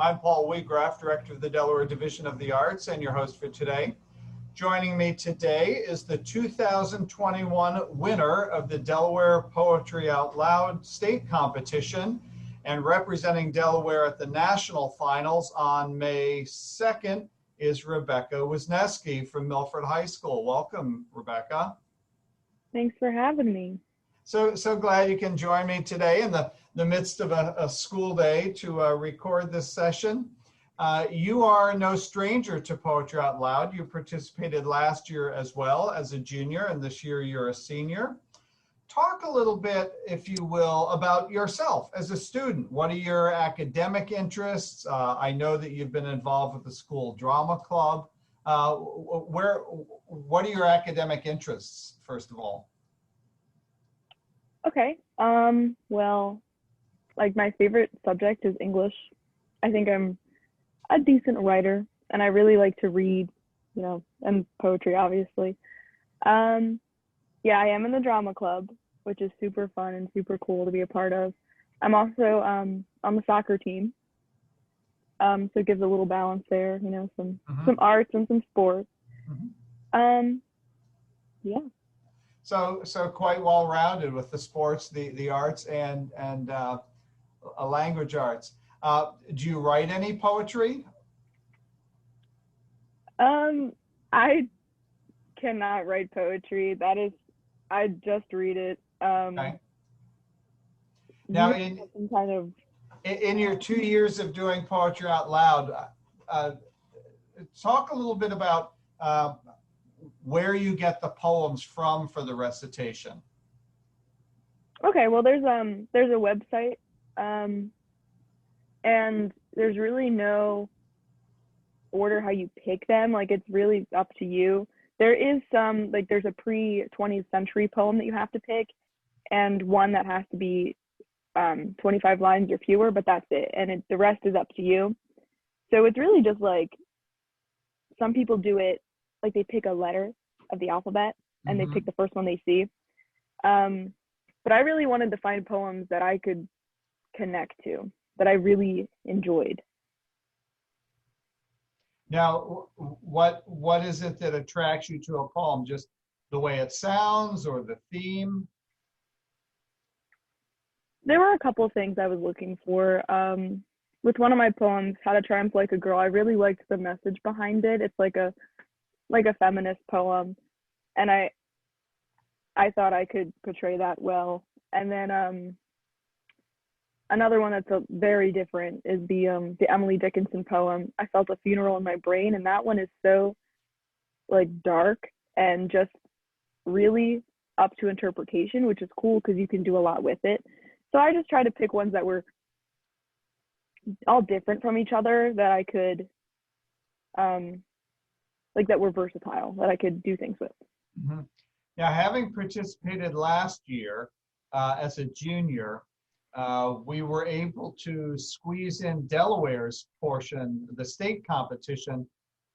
I'm Paul Wiegraff, Director of the Delaware Division of the Arts, and your host for today. Joining me today is the 2021 winner of the Delaware Poetry Out Loud State Competition and representing Delaware at the National Finals on May 2nd is Rebecca Wisniewski from Milford High School. Welcome, Rebecca. Thanks for having me. So glad you can join me today in the midst of a school day to record this session. You are no stranger to Poetry Out Loud. You participated last year as well as a junior, and this year you're a senior. Talk a little bit, if you will, about yourself as a student. What are your academic interests? I know that you've been involved with the school drama club. What are your academic interests, first of all? Okay. Well, like my favorite subject is English. I think I'm a decent writer and I really like to read, and poetry, obviously. Yeah, I am in the drama club, which is super fun and super cool to be a part of. I'm also on the soccer team. So it gives a little balance there, some arts and some sports. Yeah. So quite well-rounded with the sports, the arts, and language arts. Do you write any poetry? I cannot write poetry. I just read it. Okay. Now, in your 2 years of doing Poetry Out Loud, talk a little bit about where you get the poems from for the recitation. Okay, well, there's a website, and there's really no order how you pick them. Like, it's really up to you. There is some, like, there's a pre-20th century poem that you have to pick, and one that has to be 25 lines or fewer, but that's it. And the rest is up to you. So it's really just like, some people do it, like they pick a letter of the alphabet and they pick the first one they see. But I really wanted to find poems that I could connect to, that I really enjoyed. Now, what is it that attracts you to a poem? Just the way it sounds or the theme? There were a couple of things I was looking for. With one of my poems, How to Triumph Like a Girl, I really liked the message behind it. It's like a feminist poem, and I thought I could portray that well. And then another one that's very different is the Emily Dickinson poem, I Felt a Funeral in My Brain, and that one is so like dark and just really up to interpretation, which is cool because you can do a lot with it. So I just tried to pick ones that were all different from each other, that I could that were versatile, that I could do things with. Now, having participated last year as a junior, we were able to squeeze in Delaware's portion, the state competition,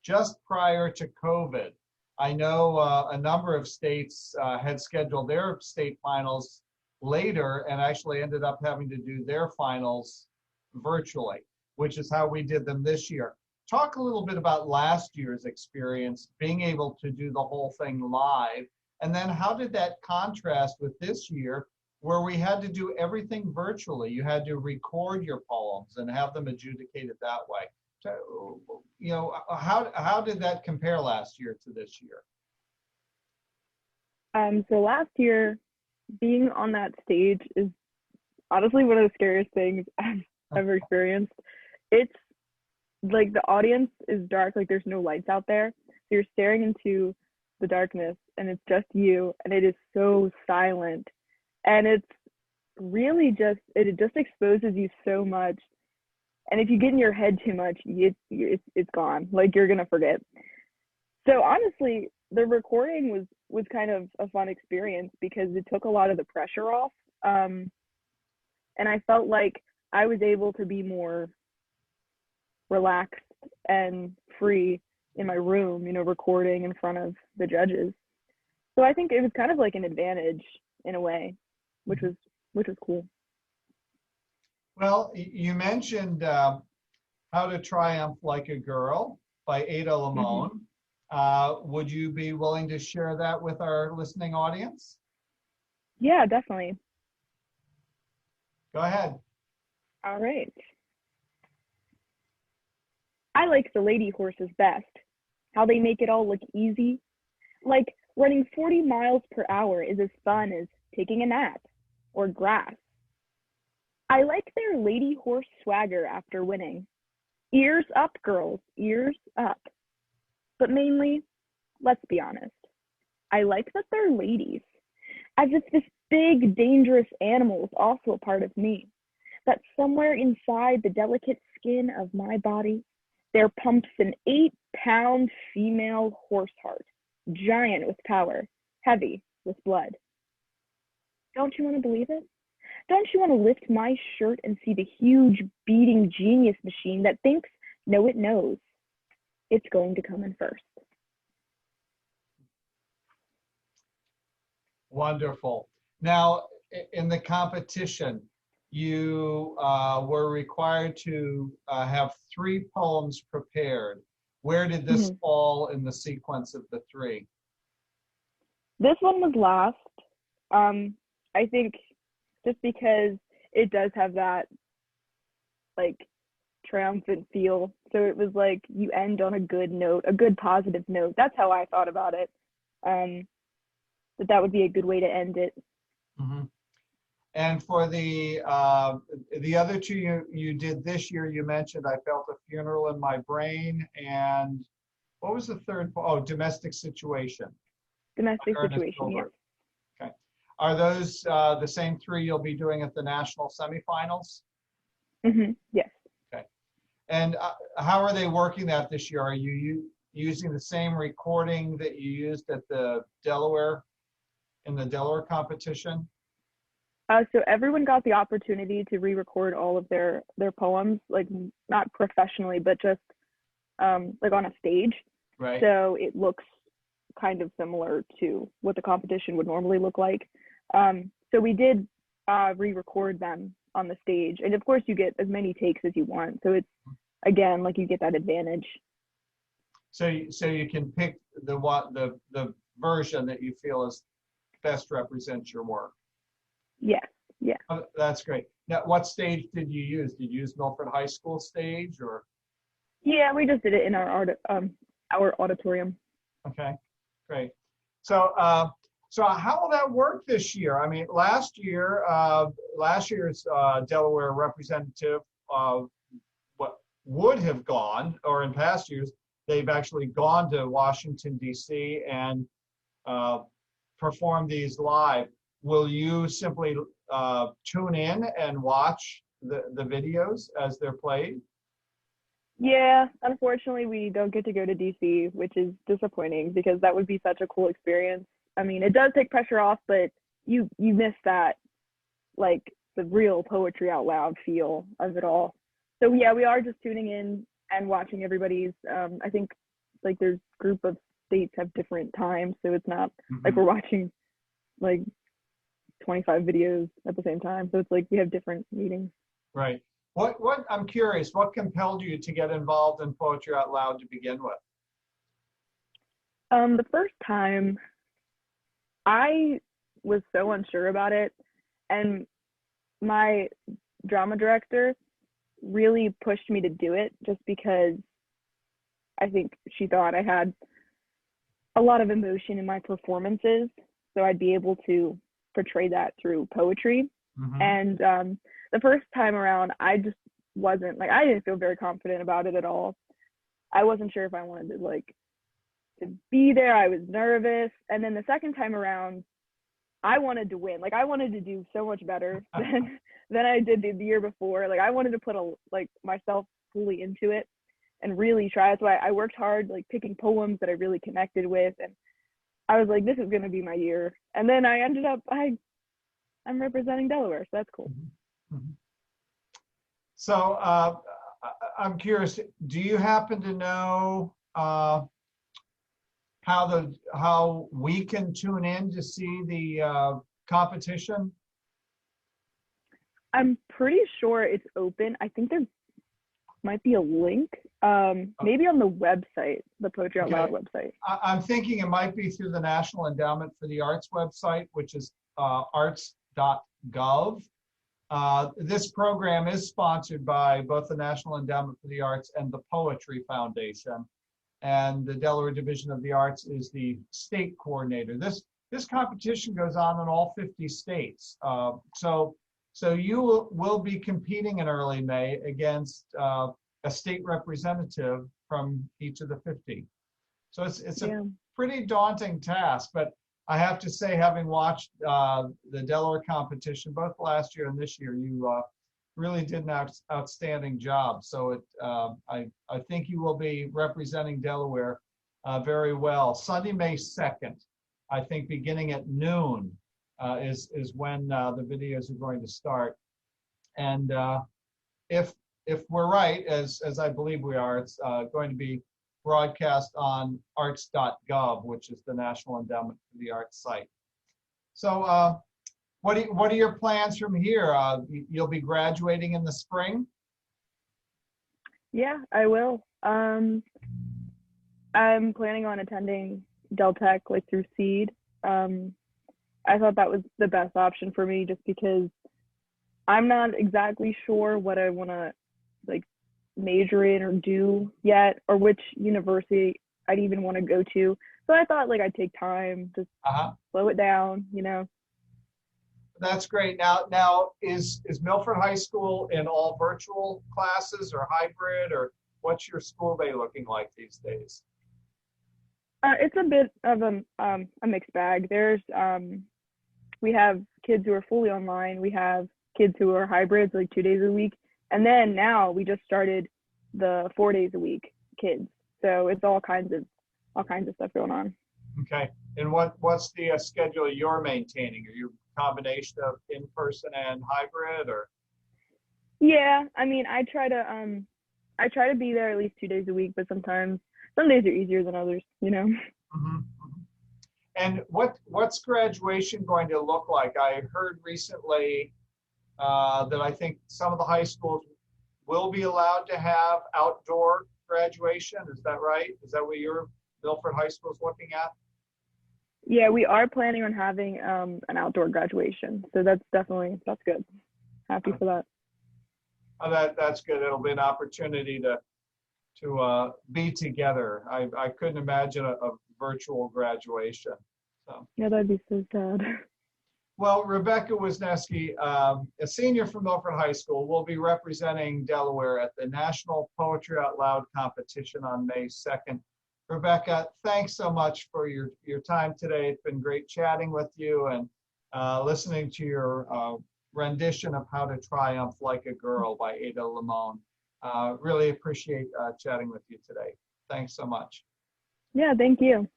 just prior to COVID. I know a number of states had scheduled their state finals later and actually ended up having to do their finals virtually, which is how we did them this year. Talk a little bit about last year's experience, being able to do the whole thing live, and then how did that contrast with this year, where we had to do everything virtually? You had to record your poems and have them adjudicated that way. So, how did that compare last year to this year? So last year, being on that stage is honestly one of the scariest things I've ever experienced. It's like the audience is dark, like there's no lights out there. So you're staring into the darkness and it's just you, and it is so silent. And it's really it just exposes you so much. And if you get in your head too much, it's gone. Like, you're gonna forget. So honestly, the recording was kind of a fun experience because it took a lot of the pressure off. And I felt like I was able to be more relaxed and free in my room, recording in front of the judges. So I think it was kind of like an advantage in a way, which was cool. Well, you mentioned how How to Triumph Like a Girl by Ada Limon. Would you be willing to share that with our listening audience? Yeah, definitely. Go ahead. All right. I like the lady horses best. How they make it all look easy. Like running 40 miles per hour is as fun as taking a nap or grass. I like their lady horse swagger after winning. Ears up, girls, ears up. But mainly, let's be honest, I like that they're ladies. As if this big, dangerous animal is also a part of me. That somewhere inside the delicate skin of my body, there pumps an 8-pound female horse heart, giant with power, heavy with blood. Don't you want to believe it? Don't you want to lift my shirt and see the huge beating genius machine that thinks, no, it knows, it's going to come in first? Wonderful. Now, in the competition, you were required to have 3 poems prepared. Where did this fall in the sequence of the 3? This one was last. I think just because it does have that like triumphant feel. So it was like you end on a good note, a good positive note. That's how I thought about it. That would be a good way to end it. And for the other 2 you did this year, you mentioned I Felt a Funeral in My Brain, and what was the third? Oh, Domestic Situation. Domestic Situation, yes. Okay. Are those the same 3 you'll be doing at the national semifinals? Yes. Okay. And how are they working that this year? Are you using the same recording that you used at the Delaware, in the Delaware competition? So everyone got the opportunity to re-record all of their poems, like not professionally, but just like on a stage. Right. So it looks kind of similar to what the competition would normally look like. So we did re-record them on the stage, and of course you get as many takes as you want. So it's, again, like you get that advantage. So you can pick the version that you feel is best represents your work. Yes. Yeah. Oh, that's great. Now, what stage did you use? Did you use Milford High School stage, or? Yeah, we just did it in our auditorium. Okay, great. So how will that work this year? I mean, last year's Delaware representative what would have gone, or in past years, they've actually gone to Washington, D.C. and performed these live. Will you simply tune in and watch the videos as they're played? Yeah, unfortunately, we don't get to go to DC, which is disappointing because that would be such a cool experience. I mean, it does take pressure off, but you miss that, like, the real poetry out loud feel of it all. So yeah, we are just tuning in and watching everybody's. I think like there's group of states have different times, so it's not like we're watching like 25 videos at the same time. So it's like we have different meetings. Right. What I'm curious, what compelled you to get involved in Poetry Out Loud to begin with? The first time I was so unsure about it, and my drama director really pushed me to do it just because I think she thought I had a lot of emotion in my performances, so I'd be able to portray that through poetry. And the first time around, I just wasn't, like, I didn't feel very confident about it at all. I wasn't sure if I wanted to, like, to be there. I was nervous. And then the second time around, I wanted to win. Like, I wanted to do so much better than I did the year before. Like, I wanted to put myself fully into it and really try. So I worked hard, like, picking poems that I really connected with. And I was like, this is going to be my year. And then I ended up, I'm representing Delaware, so that's cool. So I'm curious, do you happen to know how we can tune in to see the competition? I'm pretty sure it's open. I think might be a link, maybe on the website, the Poetry Out Loud website. I'm thinking it might be through the National Endowment for the Arts website, which is Arts.Gov. This program is sponsored by both the National Endowment for the Arts and the Poetry Foundation. And the Delaware Division of the Arts is the state coordinator. This competition goes on in all 50 states. So you will be competing in early May against a state representative from each of the 50. So it's a pretty daunting task, but I have to say, having watched the Delaware competition both last year and this year, you really did an outstanding job. So I think you will be representing Delaware very well. Sunday, May 2nd, I think beginning at noon is when the videos are going to start. And if we're right, as I believe we are, it's going to be broadcast on Arts.Gov, which is the National Endowment for the Arts site. So what are your plans from here? You'll be graduating in the spring? Yeah, I will. I'm planning on attending Del Tech through SEED. I thought that was the best option for me just because I'm not exactly sure what I want to major in or do yet, or which university I'd even want to go to. So I thought I'd take time, just slow it down, That's great. Now is Milford High School in all virtual classes or hybrid, or what's your school day looking like these days? It's a bit of a mixed bag. There's we have kids who are fully online. We have kids who are hybrids, 2 days a week. And then now we just started the 4 days a week kids. So it's all kinds of stuff going on. Okay. And what's the schedule you're maintaining? Are you a combination of in-person and hybrid, or? Yeah, I try to be there at least 2 days a week, but some days are easier than others, Mm-hmm. And what's graduation going to look like? I heard recently that I think some of the high schools will be allowed to have outdoor graduation. Is that right? Is that what your Milford High School is looking at? Yeah, we are planning on having an outdoor graduation. So that's good. Happy for that. Oh, that's good. It'll be an opportunity to be together. I couldn't imagine a virtual graduation. So. Yeah, that'd be so sad. Well, Rebecca Wisniewski, a senior from Milford High School, will be representing Delaware at the National Poetry Out Loud competition on May 2nd. Rebecca, thanks so much for your time today. It's been great chatting with you and listening to your rendition of How to Triumph Like a Girl by Ada Limon. Really appreciate chatting with you today. Thanks so much. Yeah, thank you.